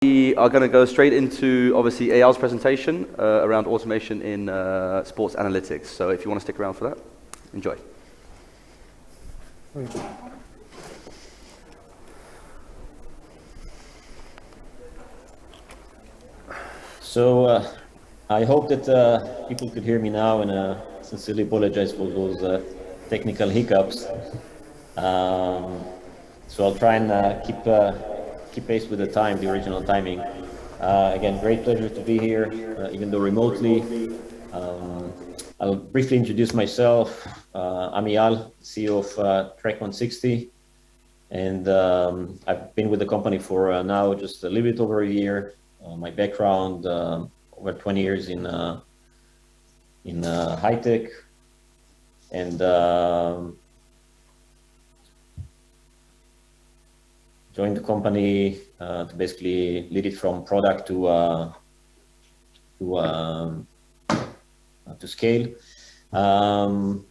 We are going to go straight into, obviously, Eyal's presentation around automation in sports analytics. So if you want to stick around for that, enjoy. So I hope that people could hear me now, and sincerely apologize for those technical hiccups. So I'll try and keep pace with the original timing. Again, great pleasure to be here, even though remotely. I'll briefly introduce myself. I'm Eyal, CEO of Trek 160, and I've been with the company for now just a little bit over a year. My background, over 20 years in high tech, and joined the company to basically lead it from product to scale.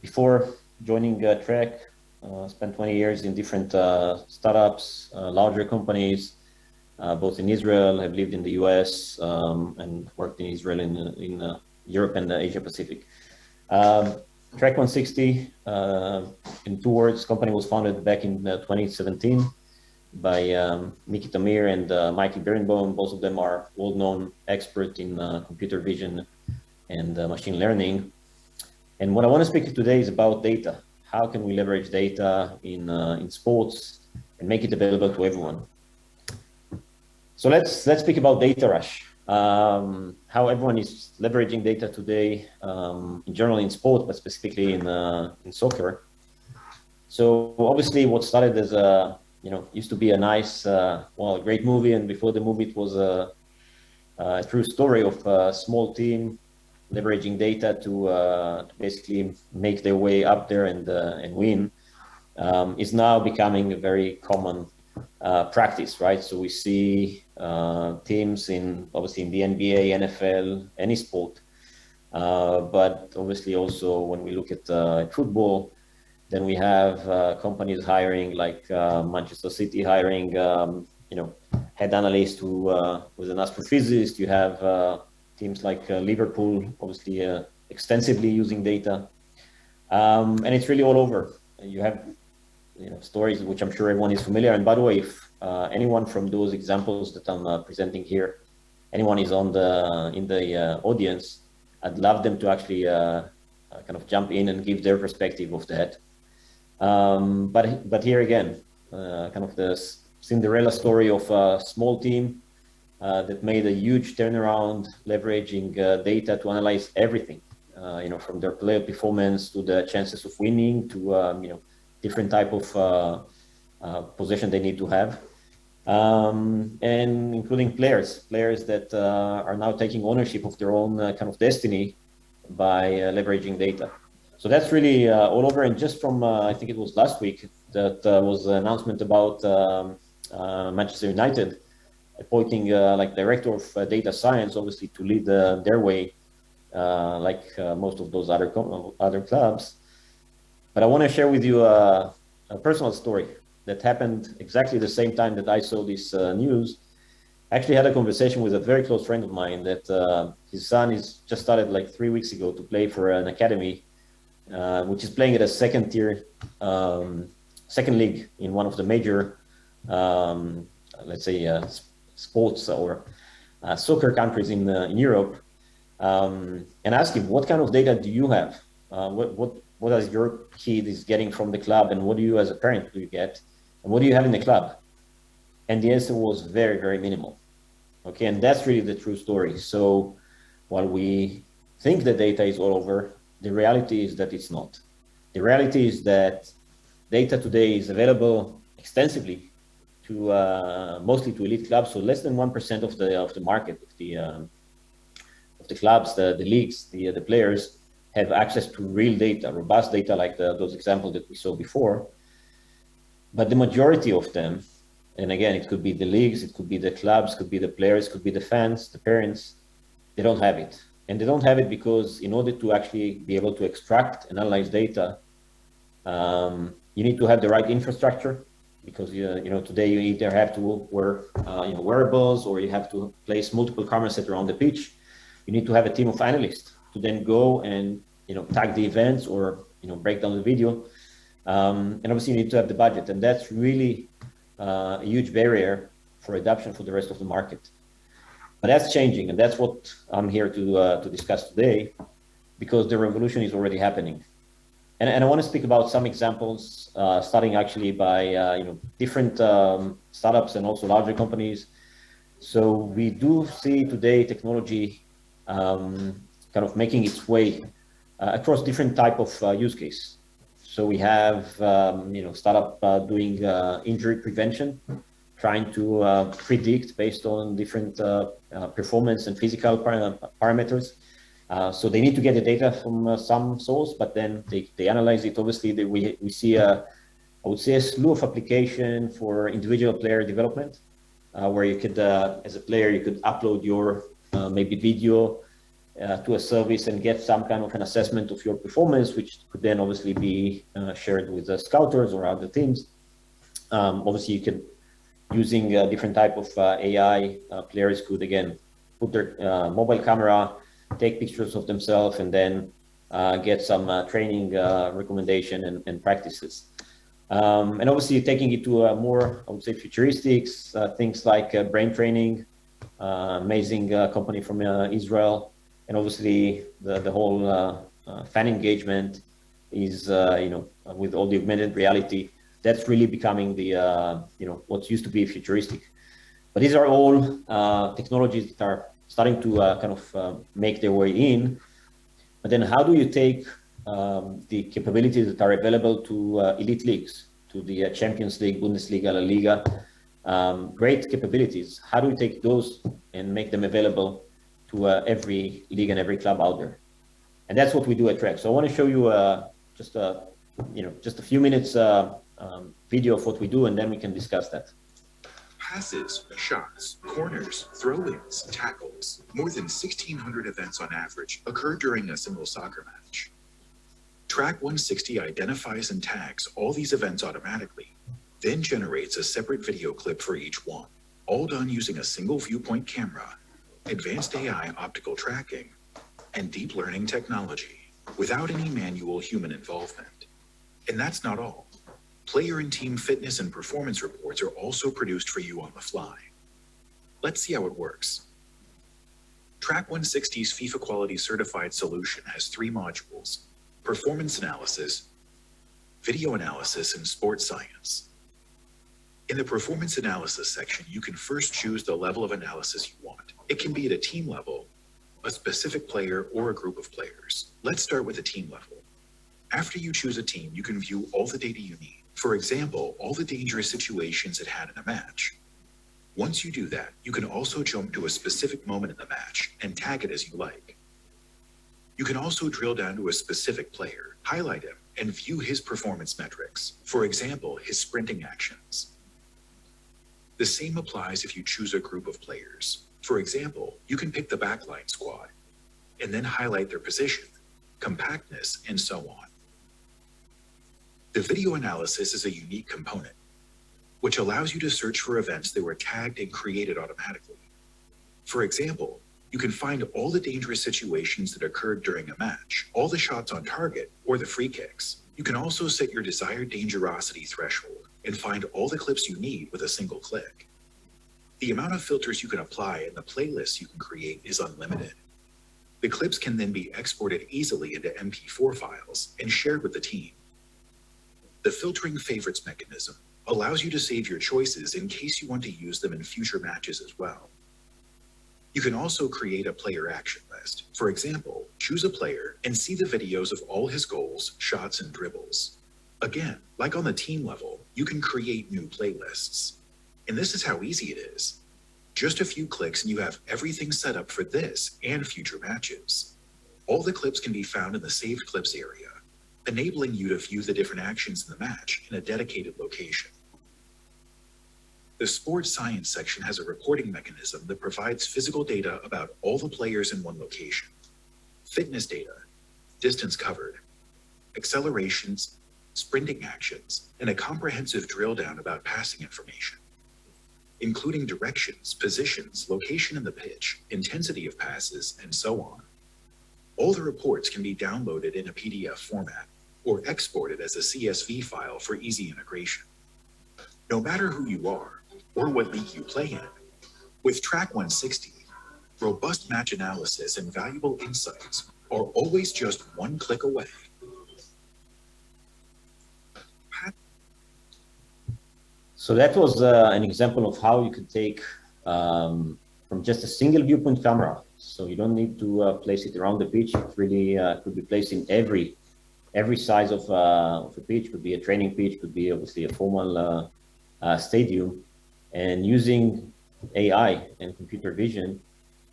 Before joining Trek, spent 20 years in different startups, larger companies, both in Israel. I've lived in the US and worked in Israel, in Europe and Asia Pacific. Trek 160, in 2 words, company was founded back in 2017 by Miki Tamir and Michael Berenbaum. Both of them are well-known experts in computer vision and machine learning. And what I want to speak to today is about data. How can we leverage data in sports and make it available to everyone? So let's speak about data rush. How everyone is leveraging data today, in general in sport, but specifically in soccer. So obviously, what started as used to be a nice, a great movie, and before the movie, it was a true story of a small team leveraging data to basically make their way up there and win, is now becoming a very common practice, right? So we see teams obviously in the NBA, NFL, any sport, but obviously also when we look at football, then we have companies hiring, like Manchester City hiring, head analyst who was an astrophysicist. You have teams like Liverpool, obviously extensively using data, and it's really all over. You have stories which I'm sure everyone is familiar. And by the way, if anyone from those examples that I'm presenting here, anyone is in the audience, I'd love them to actually kind of jump in and give their perspective of that. But here again, kind of the Cinderella story of a small team that made a huge turnaround, leveraging data to analyze everything, from their player performance to the chances of winning to different type of position they need to have, and including players that are now taking ownership of their own kind of destiny by leveraging data. So that's really all over. And just from, I think it was last week, that was an announcement about Manchester United appointing like director of data science, obviously to lead their way, like most of those other clubs. But I want to share with you a personal story that happened exactly the same time that I saw this news. I actually had a conversation with a very close friend of mine that his son is just started like 3 weeks ago to play for an academy, which is playing at a second league in one of the major, let's say, sports or soccer countries in Europe, and ask him, what kind of data do you have? What does your kid is getting from the club, and what do you as a parent do you get, and what do you have in the club? And the answer was very, very minimal. Okay, and that's really the true story. So while we think the data is all over, the reality is that it's not. The reality is that data today is available extensively to mostly to elite clubs. So less than 1% of the market of the clubs, the leagues, the players have access to real data, robust data, like those examples that we saw before. But the majority of them, and again, it could be the leagues, it could be the clubs, could be the players, could be the fans, the parents, they don't have it. And they don't have it because in order to actually be able to extract and analyze data, you need to have the right infrastructure, because today you either have to wear wearables, or you have to place multiple cameras that are on the pitch. You need to have a team of analysts to then go and tag the events, or break down the video, and obviously you need to have the budget, and that's really a huge barrier for adoption for the rest of the market. But that's changing, and that's what I'm here to discuss today, because the revolution is already happening. And I want to speak about some examples, starting actually by different startups and also larger companies. So we do see today technology kind of making its way across different type of use case. So we have startup doing injury prevention, trying to predict based on different performance and physical parameters. So they need to get the data from some source, but then they analyze it. Obviously, we see I would say a slew of application for individual player development, where you could, as a player, you could upload your maybe video to a service and get some kind of an assessment of your performance, which could then obviously be shared with the scouters or other teams. Obviously, you can, using different type of AI, players could again put their mobile camera, take pictures of themselves, and then get some training recommendation and practices. And obviously taking it to a more, I would say, futuristic things like brain training, amazing company from Israel, and obviously the whole fan engagement is, with all the augmented reality, that's really becoming the, what used to be futuristic. But these are all technologies that are starting to kind of make their way in. But then how do you take the capabilities that are available to elite leagues, to the Champions League, Bundesliga, La Liga, great capabilities? How do you take those and make them available to every league and every club out there? And that's what we do at Track. So I want to show you just a few minutes video of what we do, and then we can discuss that. Passes, shots, corners, throw-ins, tackles. More than 1,600 events on average occur during a single soccer match. Track 160 identifies and tags all these events automatically, then generates a separate video clip for each one, all done using a single viewpoint camera, advanced AI optical tracking, and deep learning technology, without any manual human involvement. And that's not all. Player and team fitness and performance reports are also produced for you on the fly. Let's see how it works. Track 160's FIFA Quality Certified solution has 3 modules: performance analysis, video analysis, and sports science. In the performance analysis section, you can first choose the level of analysis you want. It can be at a team level, a specific player, or a group of players. Let's start with the team level. After you choose a team, you can view all the data you need. For example, all the dangerous situations it had in a match. Once you do that, you can also jump to a specific moment in the match and tag it as you like. You can also drill down to a specific player, highlight him, and view his performance metrics. For example, his sprinting actions. The same applies if you choose a group of players. For example, you can pick the backline squad and then highlight their position, compactness, and so on. The video analysis is a unique component, which allows you to search for events that were tagged and created automatically. For example, you can find all the dangerous situations that occurred during a match, all the shots on target, or the free kicks. You can also set your desired dangerosity threshold and find all the clips you need with a single click. The amount of filters you can apply and the playlists you can create is unlimited. The clips can then be exported easily into MP4 files and shared with the team. The filtering favorites mechanism allows you to save your choices in case you want to use them in future matches as well. You can also create a player action list. For example, choose a player and see the videos of all his goals, shots, and dribbles. Again, like on the team level, you can create new playlists. And this is how easy it is. Just a few clicks and you have everything set up for this and future matches. All the clips can be found in the saved clips area, enabling you to view the different actions in the match in a dedicated location. The sports science section has a reporting mechanism that provides physical data about all the players in one location, fitness data, distance covered, accelerations, sprinting actions, and a comprehensive drill down about passing information, including directions, positions, location in the pitch, intensity of passes, and so on. All the reports can be downloaded in a PDF format or exported as a CSV file for easy integration. No matter who you are or what league you play in, with Track 160, robust match analysis and valuable insights are always just one click away. So that was an example of how you could take from just a single viewpoint camera. So you don't need to place it around the pitch. It really could be placed in every size of a pitch. Could be a training pitch, could be obviously a formal stadium. And using AI and computer vision,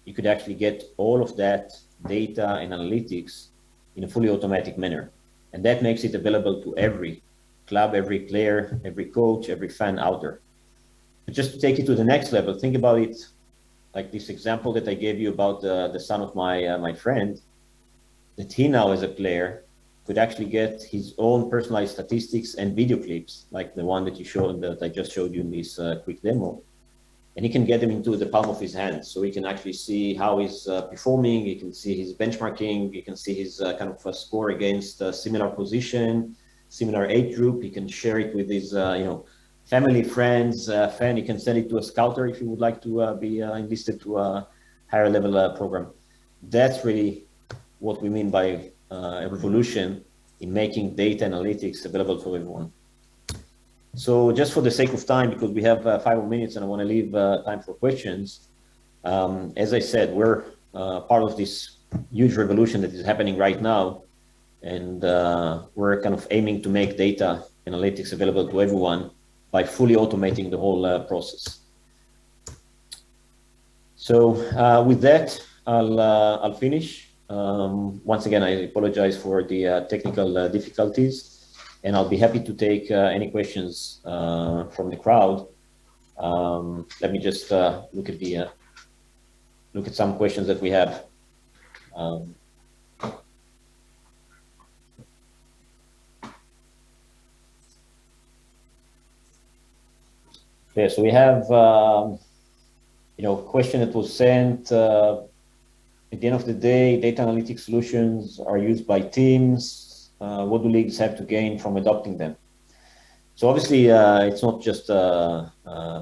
you could actually get all of that data and analytics in a fully automatic manner. And that makes it available to every club, every player, every coach, every fan out there. But just to take it to the next level, think about it like this example that I gave you about the son of my friend, that he now as a player could actually get his own personalized statistics and video clips, like the one that I just showed you in this quick demo. And he can get them into the palm of his hand. So he can actually see how he's performing. He can see his benchmarking. He can see his kind of a score against a similar position, similar age group. He can share it with his, family, friends, fan. He can send it to a scouter if he would like to be enlisted to a higher level program. That's really what we mean by a revolution in making data analytics available for everyone. So just for the sake of time, because we have 5 more minutes and I want to leave time for questions. As I said, we're part of this huge revolution that is happening right now. And we're kind of aiming to make data analytics available to everyone by fully automating the whole process. So with that, I'll finish. Once again, I apologize for the technical difficulties. And I'll be happy to take any questions from the crowd. Let me just look at some questions that we have. Okay, so we have a question that was sent. At the end of the day, data analytics solutions are used by teams. What do leagues have to gain from adopting them? So obviously, it's not just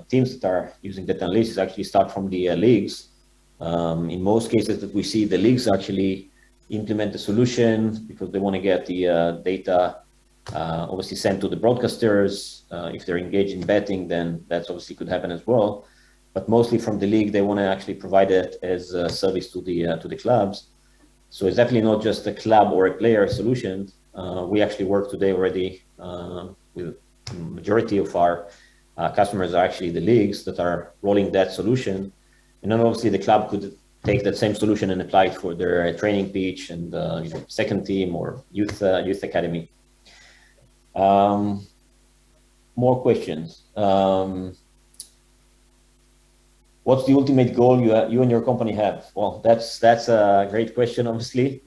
teams that are using data analytics. Actually start from the leagues. In most cases that we see, the leagues actually implement the solution because they want to get the data obviously sent to the broadcasters. If they're engaged in betting, then that's obviously could happen as well. But mostly from the league, they want to actually provide it as a service to the clubs. So it's definitely not just a club or a player solution. We actually work today already with the majority of our customers are actually the leagues that are rolling that solution. And then obviously the club could take that same solution and apply it for their training pitch and second team or youth academy. More questions. What's the ultimate goal you and your company have? Well, that's a great question, obviously.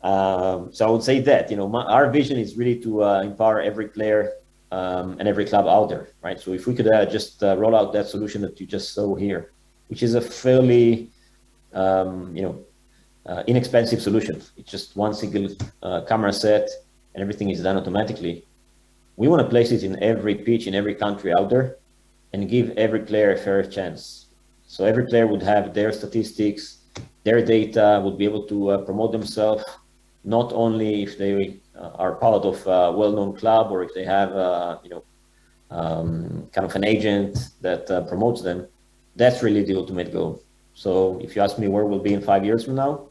So I would say that our vision is really to empower every player and every club out there, right? So if we could just roll out that solution that you just saw here, which is a fairly inexpensive solution. It's just one single camera set and everything is done automatically. We want to place it in every pitch in every country out there and give every player a fair chance. So every player would have their statistics, their data, would be able to promote themselves, not only if they are part of a well-known club or if they have kind of an agent that promotes them. That's really the ultimate goal. So if you ask me where we'll be in 5 years from now,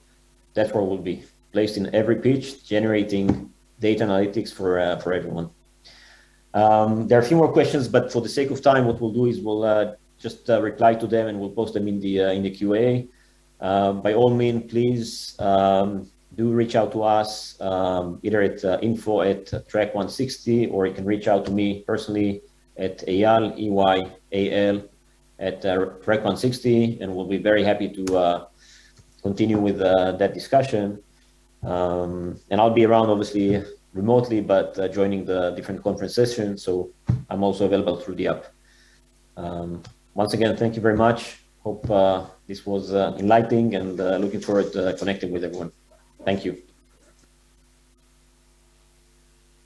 that's where we'll be, placed in every pitch, generating data analytics for everyone. There are a few more questions, but for the sake of time, what we'll do is we'll just reply to them and we'll post them in the QA. By all means, please do reach out to us either at info@track160, or you can reach out to me personally at Eyal, EYAL, at track160, and we'll be very happy to continue with that discussion. And I'll be around, obviously, remotely, but joining the different conference sessions. So I'm also available through the app. Once again, thank you very much. Hope this was enlightening, and looking forward to connecting with everyone. Thank you.